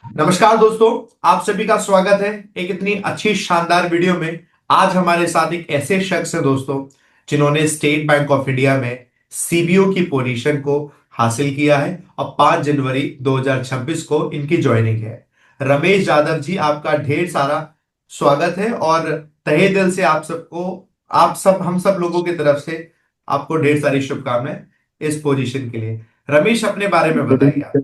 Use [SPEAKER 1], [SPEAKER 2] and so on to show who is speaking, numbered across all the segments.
[SPEAKER 1] नमस्कार दोस्तों। आप सभी का स्वागत है एक इतनी अच्छी शानदार वीडियो में। आज हमारे साथ एक ऐसे शख्स है दोस्तों, जिन्होंने स्टेट बैंक ऑफ इंडिया में सीबीओ की पोजीशन को हासिल किया है और 5 जनवरी 2026 को इनकी ज्वाइनिंग है। रमेश यादव जी, आपका ढेर सारा स्वागत है और तहे दिल से आप सबको, आप सब, हम सब लोगों की तरफ से आपको ढेर सारी शुभकामनाएं इस पोजीशन के लिए। रमेश, अपने बारे में
[SPEAKER 2] गुड
[SPEAKER 1] बताइए आप।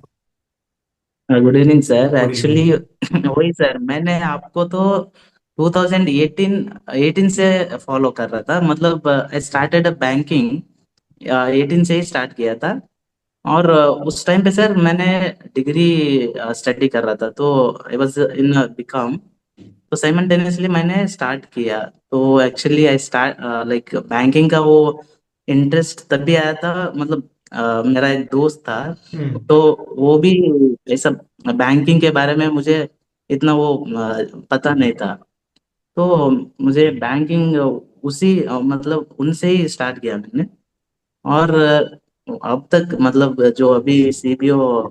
[SPEAKER 2] Good evening sir.
[SPEAKER 1] Good
[SPEAKER 2] actually
[SPEAKER 1] evening.
[SPEAKER 2] वही सर, मैंने आपको तो 2018 18 से फॉलो कर रहा था। मतलब आई स्टार्टेड बैंकिंग 18 से ही स्टार्ट किया था। और उस टाइम पे सर मैंने डिग्री स्टडी कर रहा था, तो आई वाज इन बीकॉम। तो साइमल्टेनियसली मैंने स्टार्ट किया। तो actually I start like banking का वो इंटरेस्ट तभी आया था। मतलब मेरा एक दोस्त था,
[SPEAKER 1] हम्म।
[SPEAKER 2] तो वो भी ऐसा बैंकिंग के बारे में मुझे इतना वो पता नहीं था। तो मुझे बैंकिंग उसी मतलब उनसे ही स्टार्ट किया मैंने। और अब तक मतलब जो अभी सीबीओ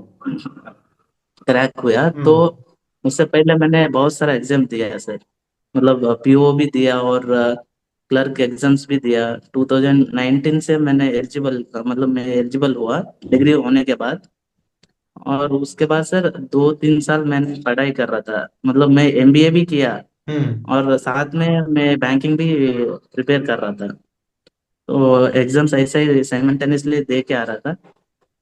[SPEAKER 2] क्रैक हुआ, तो
[SPEAKER 1] हम्म।
[SPEAKER 2] उससे पहले मैंने बहुत सारा एग्जाम दिया है सर। मतलब पीओ भी दिया और क्लर्क एग्जाम्स भी दिया। 2019 से मैंने एलिजिबल, मतलब मैं एलिजिबल हुआ डिग्री होने के बाद। और उसके बाद सर 2-3 साल मैंने पढ़ाई कर रहा था। मतलब मैं एमबीए भी किया
[SPEAKER 1] हम्म।
[SPEAKER 2] और साथ में मैं बैंकिंग भी प्रिपेयर कर रहा था। तो एग्जाम्स ऐसे ही साइमल्टेनियसली दे के आ रहा था।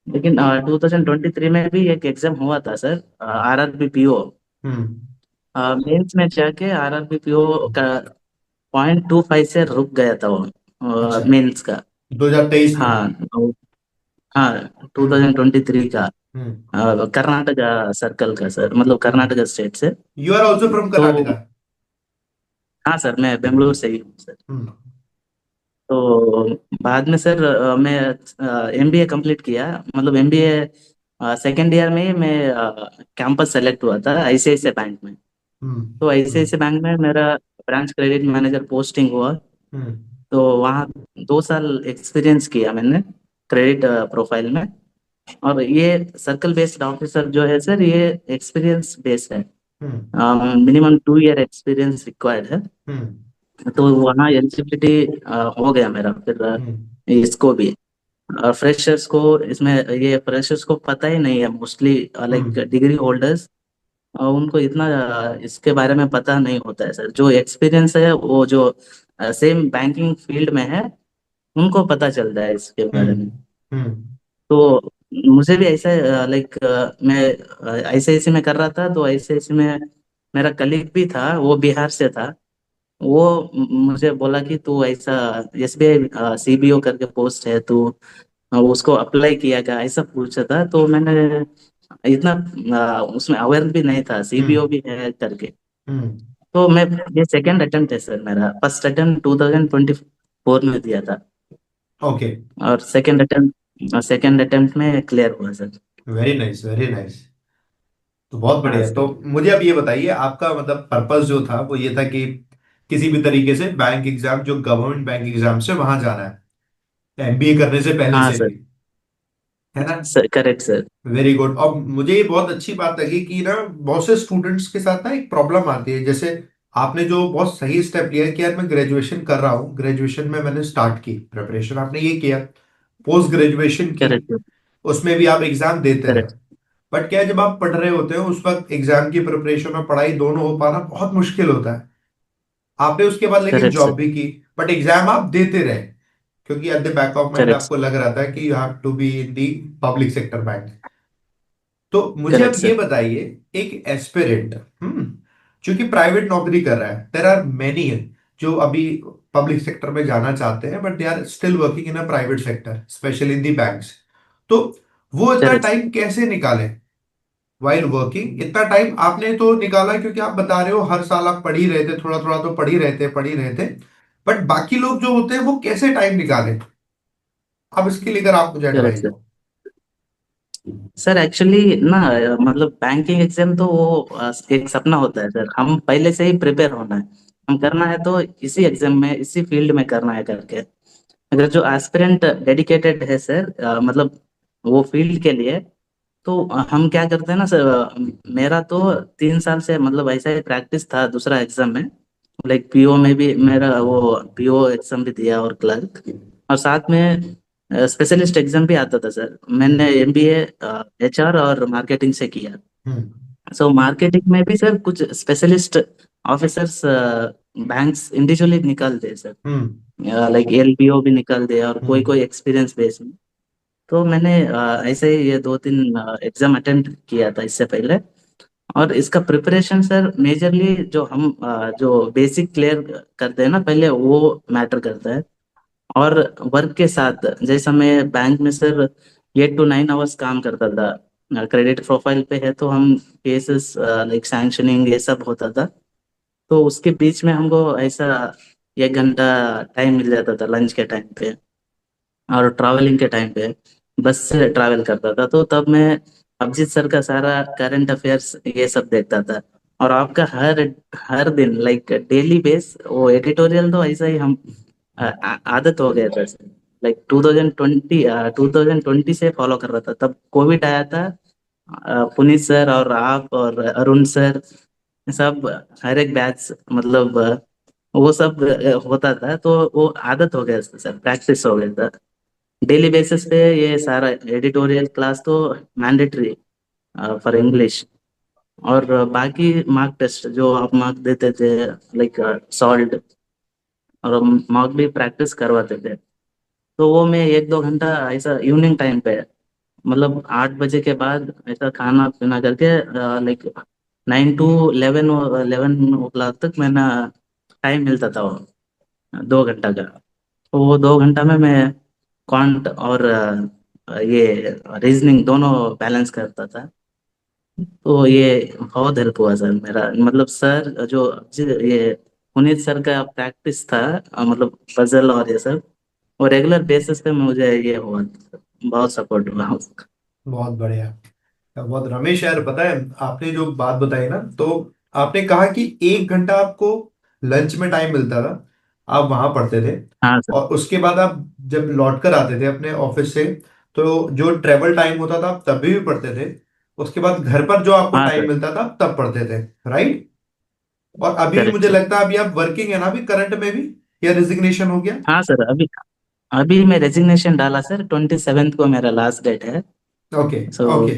[SPEAKER 2] लेकिन 2023 में भी एक एग्जाम हुआ था सर, आरआरबी पीओ।
[SPEAKER 1] हम्म।
[SPEAKER 2] मेंस में जाके आरआरबी पीओ का 0.25 से रुक गया था वो
[SPEAKER 1] अच्छा।
[SPEAKER 2] मेंस का।
[SPEAKER 1] 2023 में।
[SPEAKER 2] हाँ हाँ,
[SPEAKER 1] हम्म।
[SPEAKER 2] 2023 का।
[SPEAKER 1] हम्म।
[SPEAKER 2] कर्नाटका सर्कल का सर, मतलब
[SPEAKER 1] हम्म।
[SPEAKER 2] कर्नाटका स्टेट से।
[SPEAKER 1] यू आर ऑल्सो फ्रॉम
[SPEAKER 2] तो
[SPEAKER 1] कर्नाटका?
[SPEAKER 2] हाँ सर, मैं बेंगलुरु से ही हूँ सर।
[SPEAKER 1] हम्म।
[SPEAKER 2] तो बाद में सर मैं एमबीए कंप्लीट किया। मतलब एमबीए सेकेंड ईयर में ही मैं कैंपस सेलेक्ट हुआ था आईसीआईसीआई बैंक में।
[SPEAKER 1] हम्म।
[SPEAKER 2] तो
[SPEAKER 1] हम्म।
[SPEAKER 2] आईसीआईसीआई बैंक में मेरा ब्रांच क्रेडिट मैनेजर पोस्टिंग हुआ।
[SPEAKER 1] हम्म।
[SPEAKER 2] तो वहाँ 2 साल एक्सपीरियंस किया मैंने क्रेडिट प्रोफाइल में। और ये सर्कल बेस्ड ऑफिसर जो है सर, ये एक्सपीरियंस बेस्ड है।
[SPEAKER 1] हम्म।
[SPEAKER 2] मिनिमम 2 ईयर एक्सपीरियंस रिक्वायर्ड है।
[SPEAKER 1] हम्म।
[SPEAKER 2] तो वहाँ एलिजिबिलिटी हो गया मेरा फिर
[SPEAKER 1] हम्म।
[SPEAKER 2] इसको भी। फ्रेशर्स को इसमें, ये फ्रेशर्स को पता ही नहीं है मोस्टली, लाइक
[SPEAKER 1] हम्म।
[SPEAKER 2] डिग्री होल्डर्स, उनको इतना इसके बारे में पता नहीं होता है सर। जो एक्सपीरियंस है वो जो सेम बैंकिंग फील्ड में है, उनको पता चलता है इसके बारे
[SPEAKER 1] हम्म।
[SPEAKER 2] में।
[SPEAKER 1] हम्म।
[SPEAKER 2] तो मुझे भी ऐसा, लाइक मैं आईसीआईसी में कर रहा था, तो आईसीआईसी में मेरा कलीग भी था, वो बिहार से था। वो मुझे बोला कि तू ऐसा एसबीआई सीबीओ करके पोस्ट है, तू उसको अप्लाई किया क्या, ऐसा पूछा था। तो मैंने इतना उसमें अवेयर भी नहीं था सीबीओ
[SPEAKER 1] हम्म।
[SPEAKER 2] भी है करके।
[SPEAKER 1] हम्म।
[SPEAKER 2] तो मैं, ये सेकंड अटेम्प्ट है सर मेरा। फर्स्ट अटेम्प्ट 2024 में दिया था।
[SPEAKER 1] ओके।
[SPEAKER 2] और सेकंड अटेम्प्ट में क्लियर हुआ sir.
[SPEAKER 1] Very nice, very nice. तो बहुत
[SPEAKER 2] हाँ
[SPEAKER 1] बढ़िया है। तो
[SPEAKER 2] सर।
[SPEAKER 1] मुझे अब ये बताइए, आपका मतलब पर्पस जो था वो ये था कि किसी भी तरीके से बैंक एग्जाम, जो गवर्नमेंट बैंक एग्जाम से वहां जाना है, एमबीए करने से पहले
[SPEAKER 2] हाँ
[SPEAKER 1] से
[SPEAKER 2] सर।
[SPEAKER 1] भी, है ना?
[SPEAKER 2] Sir correct sir.
[SPEAKER 1] Very good. और मुझे ये बहुत अच्छी बात लगी कि ना, बहुत से स्टूडेंट्स के साथ ना एक प्रॉब्लम आती है। जैसे आपने जो बहुत सही स्टेप लिया है कि यार मैं ग्रेजुएशन कर रहा हूँ, ग्रेजुएशन में मैंने स्टार्ट की प्रिपरेशन, आपने ये किया, पोस्ट ग्रेजुएशन की,
[SPEAKER 2] करेक्ट सर।
[SPEAKER 1] उसमें भी आप एग्जाम देते रहे।
[SPEAKER 2] करेक्ट।
[SPEAKER 1] बट क्या है, जब आप पढ़ रहे होते हो उस वक्त एग्जाम की प्रिपरेशन और पढ़ाई दोनों हो पाना बहुत मुश्किल होता है। आपने उसके बाद लेकिन
[SPEAKER 2] करेक्ट
[SPEAKER 1] जॉब
[SPEAKER 2] सर।
[SPEAKER 1] भी की, बट एग्जाम आप देते रहे, क्योंकि at the back of mind
[SPEAKER 2] correct
[SPEAKER 1] आपको लग रहा था कि you have to be in the public sector bank. तो मुझे अब
[SPEAKER 2] करेक्ट
[SPEAKER 1] ये
[SPEAKER 2] सर।
[SPEAKER 1] बताइए, एक एस्पिरेंट, जो कि प्राइवेट नौकरी कर रहा है, देर आर मेनी जो अभी पब्लिक सेक्टर में जाना चाहते हैं, but they are still working in a private sector, specially in the banks. तो वो इतना
[SPEAKER 2] करेक्ट
[SPEAKER 1] टाइम कैसे निकाले वाइल वर्किंग? इतना टाइम आपने तो निकाला क्योंकि आप बता रहे हो हर साल आप पढ़ ही रहे थे, थोड़ा थोड़ा तो पढ़ ही रहे थे। बट बाकी लोग जो होते हैं वो कैसे टाइम निकाले? अब इसके लिए अगर आप मुझे
[SPEAKER 2] करेक्ट
[SPEAKER 1] एडवाइस
[SPEAKER 2] सर।
[SPEAKER 1] दो।
[SPEAKER 2] सर एक्चुअली ना, मतलब बैंकिंग एग्जाम तो वो एक सपना होता है सर। हम पहले से ही प्रिपेयर होना है, हम करना है तो इसी एग्जाम में, इसी फील्ड में करना है करके। अगर जो एस्पिरेंट डेडिकेटेड है सर, मतलब वो फील्ड के लिए, तो हम क्या करते हैं ना सर, मेरा तो 3 साल से मतलब ऐसा ही प्रैक्टिस था दूसरा एग्जाम में। लाइक पीओ में भी मेरा वो पीओ एग्जाम भी दिया और क्लर्क, और साथ में स्पेशलिस्ट एग्जाम भी आता था सर। मैंने एमबीए एचआर और मार्केटिंग से किया।
[SPEAKER 1] हम्म।
[SPEAKER 2] सो मार्केटिंग में भी सर कुछ स्पेशलिस्ट ऑफिसर्स बैंक्स इंडिविजुअली निकालते हैं सर।
[SPEAKER 1] हम्म।
[SPEAKER 2] लाइक एलबीओ भी निकाल दे, और कोई
[SPEAKER 1] हम्म।
[SPEAKER 2] कोई एक्सपीरियंस बेस में। तो मैंने ऐसे ही ये 2-3 एग्जाम अटेम्प्ट किया था इससे पहले। और इसका प्रिपरेशन सर मेजरली जो बेसिक क्लियर करते हैं ना पहले, वो मैटर करता है। और वर्क के साथ, जैसा मैं बैंक में सर 8 to 9 आवर्स काम करता था, क्रेडिट प्रोफाइल पे है तो हम केसेस लाइक सैंक्शनिंग ये सब होता था। तो उसके बीच में हमको ऐसा 1 घंटा टाइम मिल जाता था लंच के टाइम पे, और ट्रैवलिंग के टाइम पे बस से ट्रैवल करता था। तो तब मैं अभिजीत सर का सारा करंट अफेयर्स ये सब देखता था। और आपका हर हर दिन लाइक डेली बेस वो एडिटोरियल, तो ऐसा ही हम आदत हो गया था। लाइक 2020 से फॉलो कर रहा था, तब कोविड आया था। पुनीत सर और आप और अरुण सर सब, हर एक बैच मतलब वो सब होता था, तो वो आदत हो गया था सर, प्रैक्टिस हो गया था। डेली बेसिस पे ये सारा एडिटोरियल क्लास तो मैंडेटरी फॉर इंग्लिश। और बाकी मार्क टेस्ट जो आप मार्क देते थे, लाइक सॉल्ट, और मॉक भी प्रैक्टिस करवाते थे। तो वो मैं 1-2 घंटा ऐसा इवनिंग टाइम पे, मतलब 8 बजे के बाद ऐसा खाना पीना करके, लाइक 9 to 11 11 ओ क्लॉक तक मैंने टाइम मिलता था वो 2 घंटा का। तो वो 2 घंटा में मैं क्वांट और ये रीजनिंग दोनों बैलेंस करता था। तो ये बहुत हेल्प हुआ सर मेरा, मतलब सर जो ये पुनीत सर का प्रैक्टिस था, मतलब पजल और ये सब, वो रेगुलर बेसिस पे मुझे ये हुआ, बहुत सपोर्ट हुआ उसका।
[SPEAKER 1] बहुत बढ़िया। बहुत रमेश यार, पता है आपने जो बात बताई ना, तो आपने कहा कि 1 घंटा आपको लंच में टाइम मिलता था, आप वहां पढ़ते थे,
[SPEAKER 2] हाँ सर।
[SPEAKER 1] और उसके बाद आप जब लौट कर आते थे अपने ऑफिस से, तो जो ट्रेवल टाइम होता था आप तभी भी पढ़ते थे। उसके बाद घर पर जो आपको
[SPEAKER 2] हाँ
[SPEAKER 1] टाइम
[SPEAKER 2] सर।
[SPEAKER 1] मिलता था तब पढ़ते थे, राइट? और अभी भी
[SPEAKER 2] करेक्ट
[SPEAKER 1] मुझे
[SPEAKER 2] सर।
[SPEAKER 1] लगता है अभी आप वर्किंग है ना, अभी करंट में भी, या रिजिग्नेशन हो गया?
[SPEAKER 2] हाँ सर, अभी अभी मैं रेजिग्नेशन डाला सर, 27th को मेरा लास्ट डेट है।
[SPEAKER 1] ओके।
[SPEAKER 2] So
[SPEAKER 1] okay.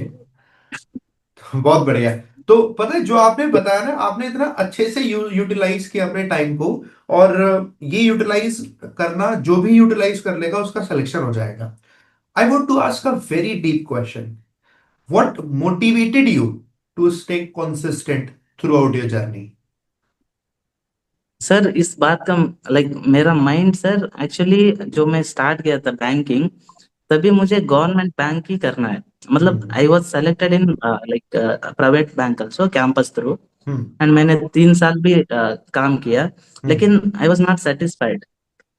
[SPEAKER 1] बहुत बढ़िया। तो पता है जो आपने बताया ना, आपने इतना अच्छे से यूटिलाइज किया अपने टाइम को, और ये यूटिलाइज करना, जो भी यूटिलाइज कर लेगा उसका सिलेक्शन हो जाएगा। I want to ask a very deep question. What motivated you to stay consistent throughout your journey?
[SPEAKER 2] Sir इस बात का, लाइक मेरा माइंड सर एक्चुअली, जो मैं स्टार्ट किया था बैंकिंग, तभी मुझे गवर्नमेंट बैंक ही करना है। मतलब
[SPEAKER 1] hmm.
[SPEAKER 2] I was selected in like private bank also, campus through.
[SPEAKER 1] Hmm.
[SPEAKER 2] And मैंने 3 साल भी काम किया,
[SPEAKER 1] हम्म।
[SPEAKER 2] लेकिन I was not satisfied.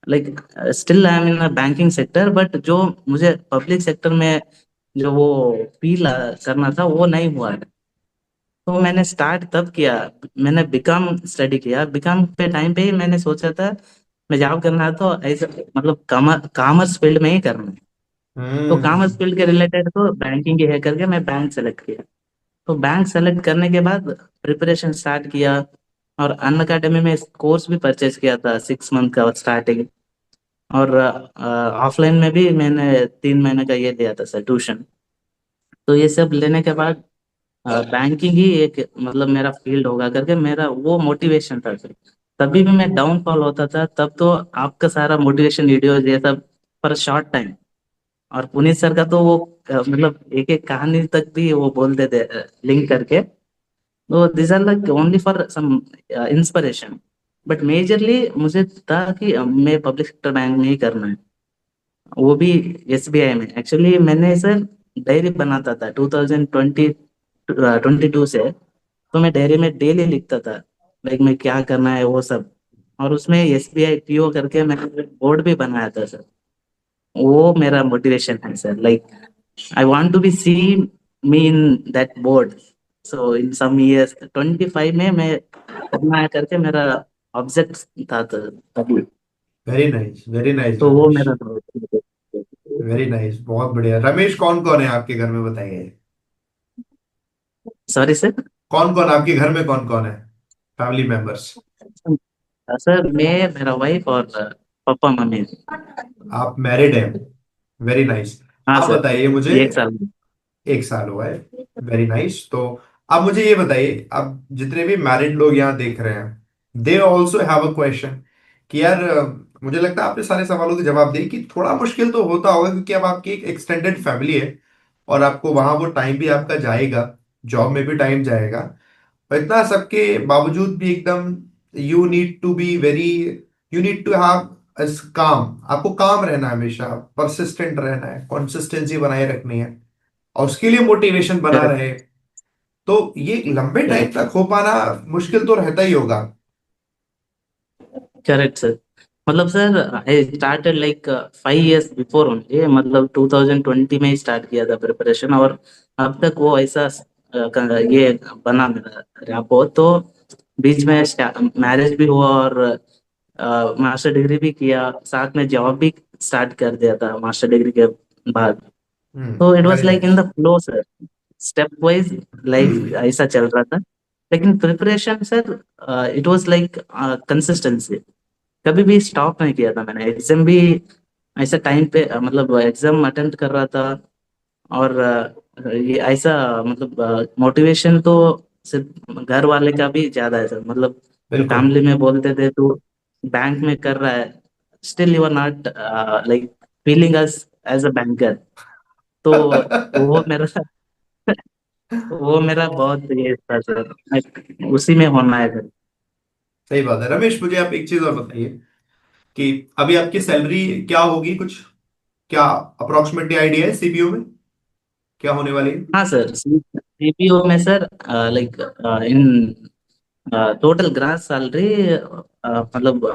[SPEAKER 2] Like still I am in banking sector, but जो मुझे पब्लिक सेक्टर में जो वो फील करना था वो नहीं हुआ है। तो मैंने स्टार्ट तब किया, मैंने बीकॉम स्टडी किया। बीकॉम पे टाइम पे ही मैंने सोचा था मैं जॉब करना है तो ऐसा, मतलब कॉमर्स फील्ड में ही करना है। तो कॉमर्स
[SPEAKER 1] हम्म।
[SPEAKER 2] फील्ड के रिलेटेड तो बैंकिंग ही है करके मैं बैंक सेलेक्ट किया। तो बैंक सेलेक्ट करने के बाद प्रिपरेशन स्टार्ट किया, और अन अकेडमी में कोर्स भी परचेज किया था 6 मंथ का स्टार्टिंग। और ऑफलाइन में भी मैंने 3 महीने का ये लिया था सर, ट्यूशन। तो ये सब लेने के बाद बैंकिंग ही एक मतलब मेरा फील्ड होगा करके मेरा वो मोटिवेशन था फिर। तभी भी मैं डाउनफॉल होता था, तब तो आपका सारा मोटिवेशन वीडियो ये सब पर शॉर्ट टाइम। और पुनीत सर का तो वो मतलब एक एक कहानी तक भी वो बोलते थे लिंक करके। तो this are like only for some inspiration. But majorly मुझे था कि मैं पब्लिक सेक्टर बैंक में ही करना है, वो भी एसबीआई में। एक्चुअली मैंने सर डायरी बनाता था 2022 से। तो मैं डायरी में डेली लिखता था लाइक मैं क्या करना है वो सब। और उसमें एसबीआई पीओ करके मैंने बोर्ड भी बनाया था सर। वो मेरा मोटिवेशन है sir, like I want to be see me in that board. So in some years 25 में मैं करना है करके मेरा ऑब्जेक्ट था तभी।
[SPEAKER 1] वेरी नाइस
[SPEAKER 2] तो वो
[SPEAKER 1] रमेश।
[SPEAKER 2] मेरा
[SPEAKER 1] वेरी नाइस, बहुत बढ़िया। रमेश, कौन कौन है आपके घर में, बताइए?
[SPEAKER 2] Sorry sir.
[SPEAKER 1] कौन कौन आपके घर में कौन कौन है, फैमिली मेंबर्स?
[SPEAKER 2] सर मैं, मेरा वाइफ और पापा मम्मी।
[SPEAKER 1] आप मैरिड हैं? Very nice.
[SPEAKER 2] हाँ
[SPEAKER 1] आप
[SPEAKER 2] सर,
[SPEAKER 1] बताइए मुझे।
[SPEAKER 2] ये एक साल में।
[SPEAKER 1] 1 साल हुआ है। Very nice. तो आप मुझे ये बताइए, अब जितने भी मैरिड लोग यहाँ देख रहे हैं, they also have a question कि यार मुझे लगता है आपने सारे सवालों के जवाब दिए कि थोड़ा मुश्किल तो होता होगा, क्योंकि अब आपकी एक एक्सटेंडेड फैमिली है और आपको वहां वो टाइम भी आपका जाएगा, जॉब में भी टाइम जाएगा, और इतना सबके बावजूद भी एकदम you need to be very, you need to have काम, आपको काम रहना है, हमेशा परसिस्टेंट रहना है, कंसिस्टेंसी बनाए रखनी है, और उसके लिए मोटिवेशन बना
[SPEAKER 2] करेक्ट।
[SPEAKER 1] रहे। तो ये लंबे टाइम
[SPEAKER 2] करेक्ट।
[SPEAKER 1] तक हो पाना मुश्किल तो रहता ही होगा।
[SPEAKER 2] Correct sir. मतलब sir, I started like 5 years before only, मतलब 2020 में ही स्टार्ट किया था प्रिपरेशन, और अब तक वो ऐसा ये बना मेरा रैपो। तो बीच में मैरिज भी हुआ और मास्टर डिग्री भी किया, साथ में जॉब भी स्टार्ट कर दिया था मास्टर डिग्री के बाद। तो it was
[SPEAKER 1] very
[SPEAKER 2] like in
[SPEAKER 1] nice.
[SPEAKER 2] The flow sir, step wise life ऐसा चल रहा था। लेकिन preparation sir, it was like consistency, कभी भी स्टॉप नहीं किया था मैंने। एग्जाम भी ऐसा टाइम पे मतलब एग्जाम अटेम्प्ट कर रहा था। और ये ऐसा मतलब मोटिवेशन तो सिर्फ घर वाले का भी ज्यादा है सर। मतलब
[SPEAKER 1] बिल्कुल।
[SPEAKER 2] फैमिली में बोलते थे तू बैंक में कर रहा है, still you are not like feeling us as a banker. तो वो मेरा वो मेरा बहुत ये था सर, उसी में होना है सर।
[SPEAKER 1] सही बात है। रमेश, मुझे आप एक चीज और बताइए कि अभी आपकी सैलरी क्या होगी कुछ, क्या अप्रोक्सीमेटली आइडिया है सीबीओ में क्या होने वाली है?
[SPEAKER 2] हाँ सर, सीपीओ में sir like in total grass salary मतलब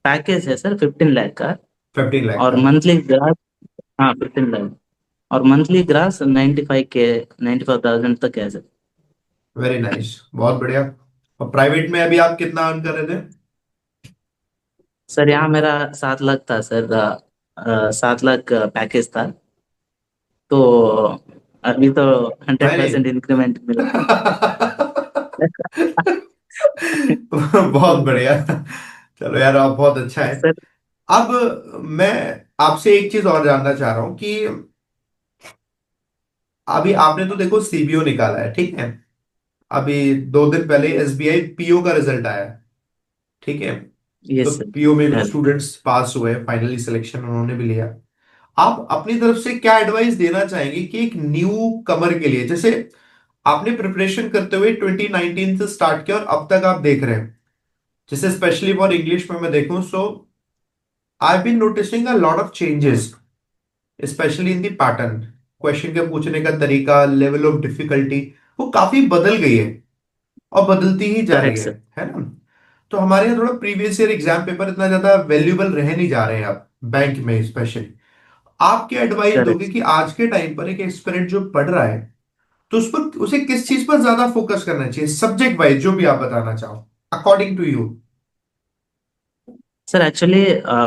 [SPEAKER 2] पैकेज है सर 15 लाख का।
[SPEAKER 1] 15 लाख
[SPEAKER 2] और
[SPEAKER 1] का?
[SPEAKER 2] मंथली ग्रास, हाँ 15 लाख, और मंथली ग्रास 95K, 95,000 तक है सर।
[SPEAKER 1] वेरी नाइस, बहुत बढ़िया। और प्राइवेट में अभी आप कितना अर्न कर रहे थे?
[SPEAKER 2] सर यहाँ मेरा 7 लाख था सर, 7 लाख पैकेज था। तो अभी तो 100%
[SPEAKER 1] नहीं।
[SPEAKER 2] इंक्रीमेंट मिला।
[SPEAKER 1] बहुत बढ़िया। चलो यार, आप बहुत अच्छा है।
[SPEAKER 2] सर।
[SPEAKER 1] अब मैं आपसे एक चीज और जानना चाह रहा हूं कि अभी आपने तो देखो सीबीओ निकाला है, ठीक है। अभी 2 दिन पहले एसबीआई पीओ का रिजल्ट आया है, ठीक है। तो
[SPEAKER 2] यस सर।
[SPEAKER 1] पीओ में कुछ
[SPEAKER 2] हाँ।
[SPEAKER 1] स्टूडेंट्स पास हुए, फाइनली सिलेक्शन उन्होंने भी लिया। आप अपनी तरफ से क्या एडवाइस देना चाहेंगे कि एक न्यू कमर के लिए, जैसे आपने प्रिपरेशन करते हुए 2019 से स्टार्ट किया और अब तक आप देख रहे हैं, जैसे स्पेशली फॉर इंग्लिश में मैं देखूं, so I been noticing a lot of changes, specially in the pattern, question के पूछने का तरीका, लेवल ऑफ डिफिकल्टी, वो काफी बदल गई है और बदलती ही जा रही
[SPEAKER 2] करेक्ट सर।
[SPEAKER 1] है ना। तो हमारे यहाँ थोड़ा प्रीवियस ईयर एग्जाम पेपर इतना ज्यादा वैल्यूएबल रह नहीं जा रहे हैं अब बैंक में स्पेशली। आप क्या एडवाइस दोगे
[SPEAKER 2] करेक्ट
[SPEAKER 1] कि आज के टाइम पर एक एस्पिरेंट जो पढ़ रहा है, तो उस पर उसे किस चीज पर ज्यादा फोकस करना चाहिए, सब्जेक्ट वाइज जो भी आप बताना चाहो, according to you?
[SPEAKER 2] Sir, actually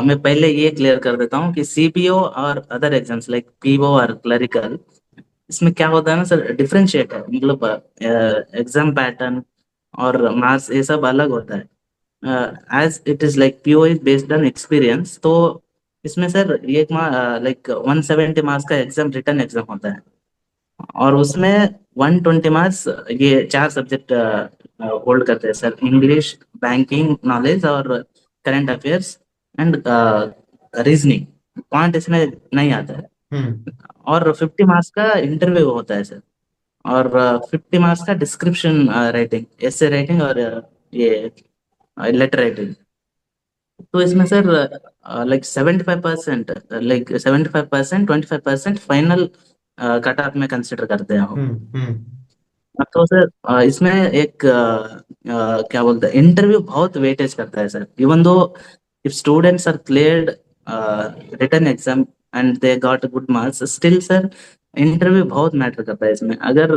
[SPEAKER 2] मैं पहले ये क्लियर कर देता हूँ कि सीपीओ और अदर एग्जाम्स लाइक पीओ और क्लरिकल, इसमें क्या होता है ना सर, डिफरेंशिएट है। मतलब एग्जाम पैटर्न और मार्क्स ये सब अलग होता है। As it is like PO is based on experience. तो इसमें सर ये लाइक 170 मार्क्स का एग्जाम, रिटर्न एग्जाम होता है। और उसमें 120 मार्क्स ये 4 सब्जेक्ट होल्ड करते हैं सर: इंग्लिश, बैंकिंग नॉलेज, और current affairs, and reasoning. Point इसमें नहीं आता है।
[SPEAKER 1] हम्म।
[SPEAKER 2] और 50 मार्क्स का इंटरव्यू होता है सर। और 50 मार्क्स का डिस्क्रिप्शन राइटिंग, ऐसे राइटिंग, और ये लेटर राइटिंग। तो इसमें sir like 75%, like 75%, 25% final cut off में कंसिडर करते हैं हम।
[SPEAKER 1] हम्म।
[SPEAKER 2] तो सर इसमें एक क्या बोलते हैं, इंटरव्यू बहुत वेटेज करता है sir. Even though if students are cleared written exam and they got good marks, still sir interview बहुत मैटर करता है इसमें। अगर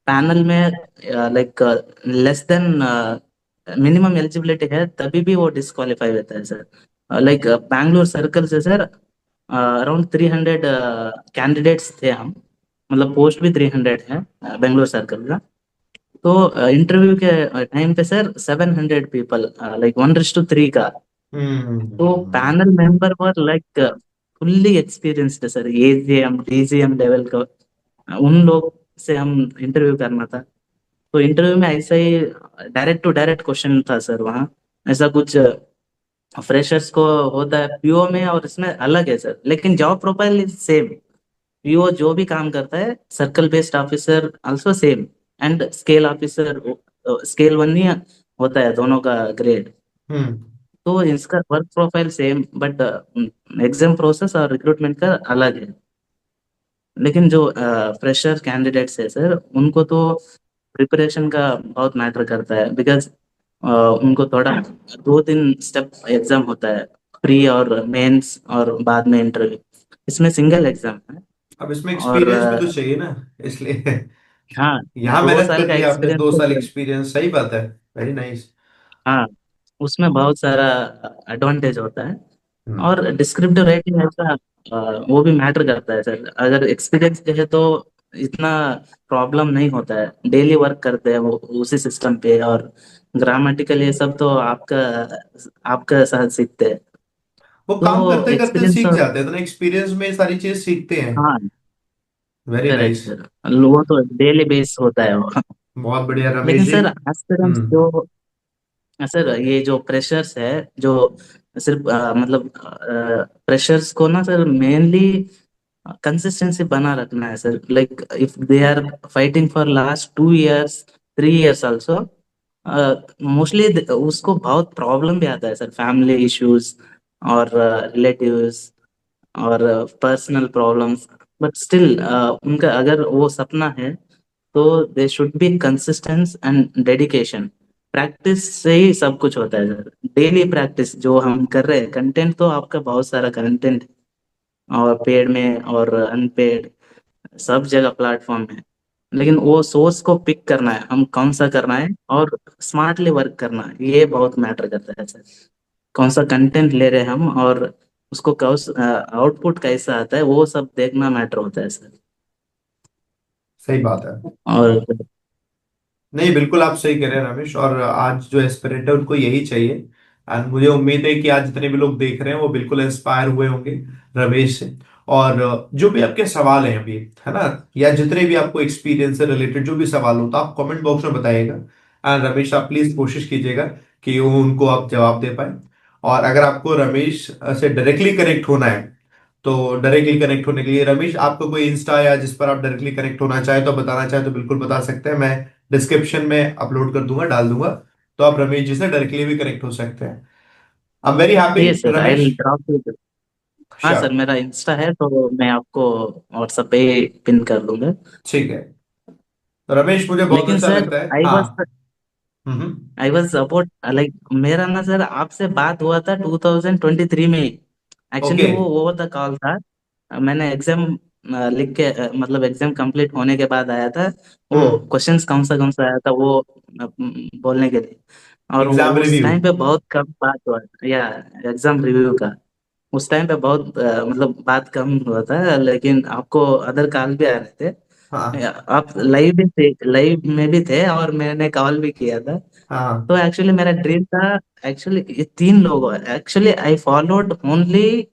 [SPEAKER 2] पैनल में like less than minimum eligibility है, तभी भी वो डिस्क्वालीफाई होता है सर। लाइक बैंगलोर सर्कल से सर अराउंड 300 कैंडिडेट्स थे हम। मतलब पोस्ट भी 300 है बेंगलोर सर्कल का। तो इंटरव्यू के टाइम पे सर 700 पीपल, लाइक 1:3 का। तो panel member were like fully experienced sir, AGM DGM level का। उन लोग से हम इंटरव्यू करना था। तो इंटरव्यू में ऐसा ही डायरेक्ट टू डायरेक्ट क्वेश्चन था सर वहाँ। ऐसा कुछ फ्रेशर्स को होता है पीओ में, और इसमें अलग है सर, लेकिन job profile is same. PO जो भी काम करता है, circle based officer also same, and scale officer, scale one ही होता है दोनों का ग्रेड।
[SPEAKER 1] हम्म।
[SPEAKER 2] तो इसका work profile same, but exam process और रिक्रूटमेंट का अलग है। लेकिन जो फ्रेशर कैंडिडेट्स है सर, उनको तो प्रिपरेशन का बहुत मैटर करता है, बिकॉज उनको थोड़ा 2 दिन स्टेप एग्जाम होता है, प्री और मेंस और बाद में इंटरव्यू। इसमें सिंगल एग्जाम है।
[SPEAKER 1] अब इसमें
[SPEAKER 2] और
[SPEAKER 1] एक्सपीरियंस भी तो चाहिए ना, इसलिए
[SPEAKER 2] हाँ,
[SPEAKER 1] यहाँ
[SPEAKER 2] दो
[SPEAKER 1] मेहनत
[SPEAKER 2] साल
[SPEAKER 1] कर
[SPEAKER 2] का
[SPEAKER 1] लिया आपने,
[SPEAKER 2] एक्सपीरियंस
[SPEAKER 1] 2 साल
[SPEAKER 2] तो।
[SPEAKER 1] एक्सपीरियंस, सही बात है। Very nice.
[SPEAKER 2] हाँ, उसमें बहुत सारा एडवांटेज होता है।
[SPEAKER 1] हम्म।
[SPEAKER 2] और डिस्क्रिप्टिव राइटिंग ऐसा वो भी मैटर करता है सर। अगर एक्सपीरियंस है तो इतना प्रॉब्लम नहीं होता है, डेली वर्क करते हैं वो उसी सिस्टम पे। और ग्रामेटिकल ये सब तो आपका आपका साथ सीखते हैं।
[SPEAKER 1] वो काम
[SPEAKER 2] तो
[SPEAKER 1] करते करते
[SPEAKER 2] एक्सपीरियंस
[SPEAKER 1] सीख
[SPEAKER 2] तो।
[SPEAKER 1] जाते हैं, तो ना एक्सपीरियंस में सारी चीज सीखते हैं।
[SPEAKER 2] हाँ,
[SPEAKER 1] वेरी
[SPEAKER 2] करेक्ट
[SPEAKER 1] नाइस।
[SPEAKER 2] सर। वो तो डेली बेस होता है वो।
[SPEAKER 1] बहुत बढ़िया रमेश
[SPEAKER 2] लेकिन
[SPEAKER 1] जी।
[SPEAKER 2] सर एस्पिरेंट्स
[SPEAKER 1] हम्म।
[SPEAKER 2] जो, सर ये जो प्रेशर्स है, जो सिर्फ मतलब प्रेशर्स को ना सर मेनली कंसिस्टेंसी बना रखना है sir. Like if they are fighting for last 2 years, 3 years also, mostly उसको बहुत प्रॉब्लम भी आता है सर, फैमिली इश्यूज और रिलेटिव्स और पर्सनल प्रॉब्लम्स। बट स्टिल उनका अगर वो सपना है, तो they should be consistence and dedication. Practice से ही सब कुछ होता है सर। डेली प्रैक्टिस जो हम कर रहे हैं, कंटेंट तो आपका बहुत सारा कंटेंट, और पेड में और अनपेड सब जगह प्लेटफॉर्म है। लेकिन वो सोर्स को पिक करना है, हम कौन सा करना है, और स्मार्टली वर्क करना है, ये बहुत मैटर करता है सर। कौन सा कंटेंट ले रहे हैं हम, और उसको आउटपुट कैसा आता है, वो सब देखना मैटर होता है सर।
[SPEAKER 1] सही बात है।
[SPEAKER 2] और
[SPEAKER 1] नहीं, बिल्कुल आप सही कह रहे हैं रमेश, और आज जो एस्पिरेंट है उनको यही चाहिए। एंड मुझे उम्मीद है कि आज जितने भी लोग देख रहे हैं वो बिल्कुल इंस्पायर हुए होंगे रमेश से। और जो भी आपके सवाल हैं अभी, है ना, या जितने भी आपको एक्सपीरियंस से रिलेटेड जो भी सवाल हो, तो आप कमेंट बॉक्स में बताइएगा। एंड रमेश, आप प्लीज कोशिश कीजिएगा कि वो उनको आप जवाब दे पाए। और अगर आपको रमेश से डायरेक्टली कनेक्ट होना है, तो डायरेक्टली कनेक्ट होने के लिए रमेश, आपका कोई इंस्टा या जिस पर आप डायरेक्टली कनेक्ट होना चाहे तो बताना चाहे तो बिल्कुल बता सकते हैं। मैं डिस्क्रिप्शन में अपलोड कर दूंगा, डाल दूंगा। तो आप रमेश जी से डायरेक्टली भी कनेक्ट हो सकते हैं। आई एम वेरी हैप्पी
[SPEAKER 2] ये sir, I
[SPEAKER 1] Ramesh.
[SPEAKER 2] Will drop you. हाँ
[SPEAKER 1] श्योर।
[SPEAKER 2] सर, मेरा इंस्टा है, तो मैं आपको व्हाट्सएप पे पिन कर दूंगा।
[SPEAKER 1] ठीक है। तो रमेश, मुझे बहुत
[SPEAKER 2] लेकिन
[SPEAKER 1] अच्छा
[SPEAKER 2] सर,
[SPEAKER 1] लगता है।
[SPEAKER 2] आई
[SPEAKER 1] हाँ।
[SPEAKER 2] Was
[SPEAKER 1] hmm.
[SPEAKER 2] I was about, like मेरा ना सर आपसे बात हुआ था 2023 में ही। Actually
[SPEAKER 1] okay.
[SPEAKER 2] वो ओवर द कॉल था। मैंने एग्जाम लिख के मतलब एग्जाम कंप्लीट होने के बाद आया था। वो
[SPEAKER 1] हम्म।
[SPEAKER 2] क्वेश्चंस कौन सा आया था वो बोलने के लिए। और
[SPEAKER 1] एग्जाम
[SPEAKER 2] उस
[SPEAKER 1] रिव्यू।
[SPEAKER 2] टाइम पे बहुत कम बात हुआ, या एग्जाम रिव्यू का। उस टाइम पे बहुत मतलब बात कम हुआ था, लेकिन आपको अदर कॉल भी आ रहे थे।
[SPEAKER 1] हाँ।
[SPEAKER 2] आप लाइव भी थे, लाइव में भी थे, और मैंने कॉल भी किया था।
[SPEAKER 1] हाँ।
[SPEAKER 2] तो एक्चुअली मेरा ड्रीम था, एक्चुअली ये 3 लोग, actually I followed only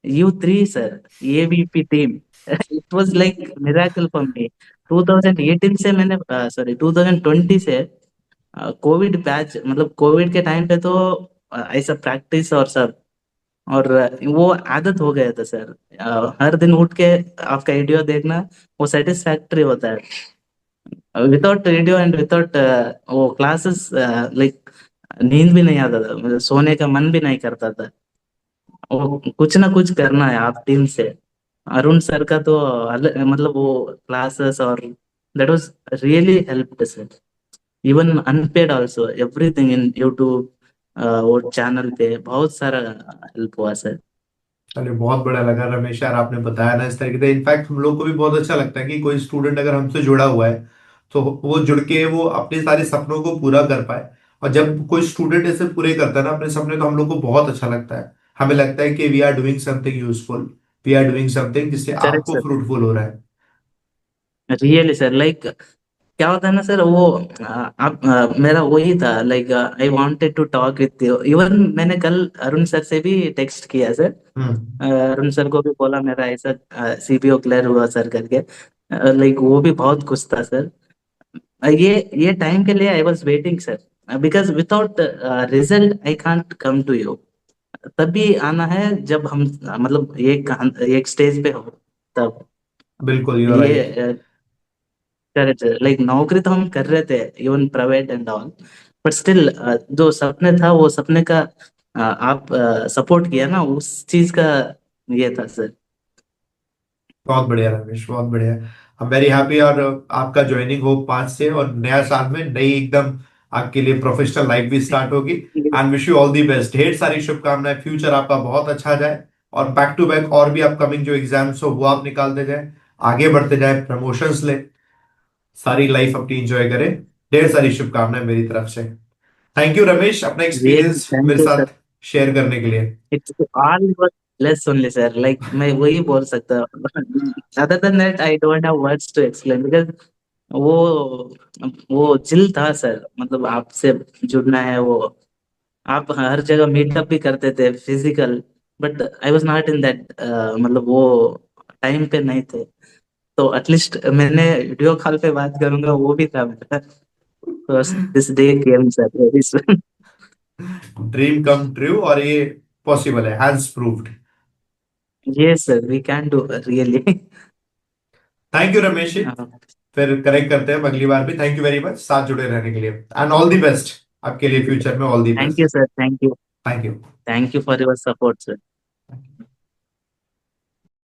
[SPEAKER 2] you three sir, ABP team. It was like miracle for me. 2018 से मैंने, सॉरी 2020 से कोविड बैच, मतलब कोविड के टाइम पे तो ऐसा प्रैक्टिस और सब, और वो आदत हो गया था सर। हर दिन उठ के आपका वीडियो देखना, वो सेटिस्फैक्टरी होता है। विदाउट रेडियो एंड विदाउट वो क्लासेस, लाइक नींद भी नहीं आता था, मतलब सोने का मन भी नहीं करता था। वो कुछ ना कुछ करना है आप टीम से। अरुण सर का तो मतलब वो क्लासेस और that was really helped sir. Even unpaid also, everything in YouTube, वो चैनल पे बहुत सारा हेल्प हुआ सर।
[SPEAKER 1] चलिए, बहुत बढ़िया लगा रमेश यार, आपने बताया ना इस तरीके से। इनफैक्ट हम लोग को भी बहुत अच्छा लगता है कि कोई स्टूडेंट अगर हमसे जुड़ा हुआ है, तो वो जुड़ के वो अपने सारे सपनों को पूरा कर पाए। और जब कोई स्टूडेंट ऐसे पूरे करता है ना अपने सपने, तो हम लोग को बहुत अच्छा लगता है। हमें लगता है कि we are doing something useful, we are doing something जिससे
[SPEAKER 2] करेक्ट
[SPEAKER 1] आपको
[SPEAKER 2] सर,
[SPEAKER 1] फ्रूटफुल हो रहा है।
[SPEAKER 2] रियली सर, लाइक क्या होता है ना सर, वो आप मेरा वही था, like I wanted to talk with you. Even मैंने कल अरुण सर से भी टेक्स्ट किया सर।
[SPEAKER 1] हम्म।
[SPEAKER 2] अरुण सर को भी बोला मेरा ऐसा सीपीओ क्लियर हुआ सर करके। लाइक वो भी बहुत खुश था सर। ये टाइम के लिए I was waiting sir, because without result I can't come to you. तभी आना है जब हम मतलब एक स्टेज पे हो तब।
[SPEAKER 1] बिल्कुल, यू आर राइट।
[SPEAKER 2] ये करेक्ट, लाइक नौकरी तो हम कर रहे थे even private and all, but still जो सपने था वो सपने का आप सपोर्ट किया ना उस चीज का, ये था सर।
[SPEAKER 1] बहुत बढ़िया रमेश, बहुत बढ़िया। I am very happy. और आपका ज्वाइनिंग हो 5 से, और नया साल में नई एकदम आपके लिए प्रोफेशनल लाइफ भी स्टार्ट होगी। And wish you all the best, ढेर सारी शुभकामनाएं, फ्यूचर आपका बहुत अच्छा जाए। और बैक टू बैक और भी अपकमिंग जो एग्जाम्स हो वो आप निकालते जाए, आगे बढ़ते जाए, प्रमोशंस ले, सारी लाइफ अपनी इंजॉय करें। ढेर सारी शुभकामनाएं मेरी तरफ से। थैंक यू रमेश, अपना
[SPEAKER 2] रियली
[SPEAKER 1] एक्सपीरियंस
[SPEAKER 2] थैंक
[SPEAKER 1] मेरे
[SPEAKER 2] यू सर।
[SPEAKER 1] साथ शेयर करने के लिए।
[SPEAKER 2] It's all your less only sir, like मैं वही बोल सकता हूँ। Other than that I don't have words to explain, because वो वो चिल था सर। मतलब आपसे जुड़ना है वो, आप हर जगह मीटअप भी करते थे physical, but I was not in that, मतलब वो टाइम पे नहीं थे। तो एटलीस्ट मैंने वीडियो कॉल पे बात करूंगा वो भी था मेरा। तो this day came sir very soon.
[SPEAKER 1] Dream come true, और ये पॉसिबल है, has proved.
[SPEAKER 2] Yes sir, we can do really.
[SPEAKER 1] Thank you Ramesh ji. फिर कनेक्ट करते हैं अगली बार भी। थैंक यू वेरी मच साथ जुड़े रहने के लिए, एंड ऑल दी बेस्ट आपके लिए फ्यूचर में, all the
[SPEAKER 2] thank
[SPEAKER 1] best.
[SPEAKER 2] You sir, thank you.
[SPEAKER 1] Thank you.
[SPEAKER 2] Thank you for your support sir.